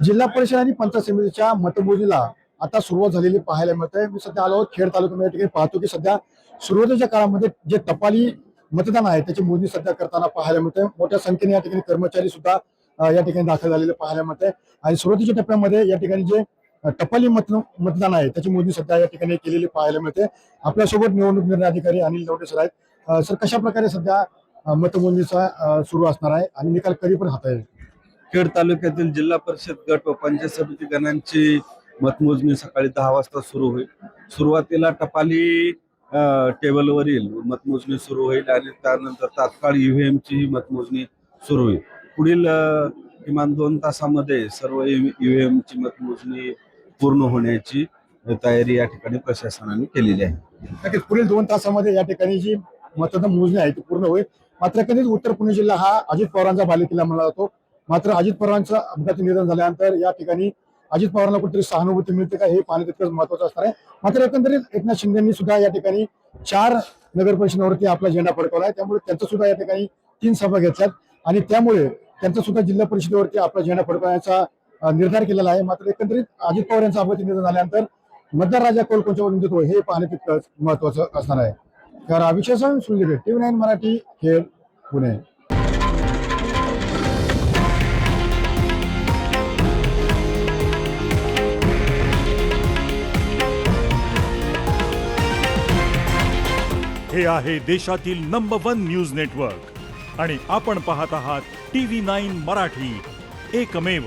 जिल्हा परिषद आणि पंचायत समितीच्या मतमोजणीला आता सुरुवात झालेली पाहायला मिळते। मी सध्या आलो खेड तालुक्यामध्ये, या ठिकाणी पाहतो की सध्या सुरुवातीच्या काळामध्ये जे टपाली मतदान आहे त्याची मोजणी सध्या करताना पाहायला मिळते। मोठ्या संख्येने या ठिकाणी कर्मचारी सुद्धा या ठिकाणी दाखल झालेले पाहायला मिळते आणि सुरुवातीच्या टप्प्यामध्ये या ठिकाणी जे टपाली मतदान आहे त्याची मोजणी सध्या या ठिकाणी केलेली पाहायला मिळते। आपल्यासोबत निवडणूक निर्णय अधिकारी अनिल लवटे सर आहेत। सर, कशा प्रकारे सध्या मतमोजणीचा सुरू असणार आहे आणि निकाल कधी पण हाता येईल? खेड तालुक्यातील जिल्हा परिषद गट व पंचायत समिती गणांची मतमोजणी सकाळी 10 वाजता सुरू होईल। सुरुवातीला टपाली टेबलवरील मतमोजणी सुरू होईल आणि त्यानंतर तात्काळ ईव्हीएम ची मतमोजणी सुरू होईल। पुढील किमान 2 तासामध्ये सर्व ईव्हीएम ची मतमोजणी पूर्ण होण्याची तयारी या ठिकाणी प्रशासनाने केलेली आहे। नक्कीच पुढील 2 तासामध्ये या ठिकाणी जी मतदान मोजणी आहे ती पूर्ण होईल। मात्र कधीच उत्तर पुणे जिल्हा हा अजित पवारांचा बालेकिल्ला मानला जातो। मात्र अजित पवारांचं अपघाती निधन झाल्यानंतर या ठिकाणी अजित पवारांना कुठेतरी सहानुभूती मिळते का, हे पाहणे तितकंच महत्वाचं असणार आहे। मात्र एकंदरीत एकनाथ शिंदेंनी सुद्धा या ठिकाणी 4 नगर परिषदांवरती आपला झेंडा फडकवला आहे। त्यामुळे त्यांचा सुद्धा या ठिकाणी 3 सभा घेतल्यात आणि त्यामुळे त्यांचा सुद्धा जिल्हा परिषदेवरती आपला झेंडा फडकवण्याचा निर्धार केलेला आहे। मात्र एकंदरीत अजित पवार यांचा अपघाती निधन झाल्यानंतर मतदार राजा कौल कोणत्यावर देतो हे पाहणे तितकंच महत्वाचं असणार आहे। तर अभिषेक सुंदरे, TV9 मराठी, खेड, पुणे। हे आहे देशातील नंबर 1 न्यूज नेटवर्क आणि आपण पाहत आहात TV9 मराठी, एकमेव।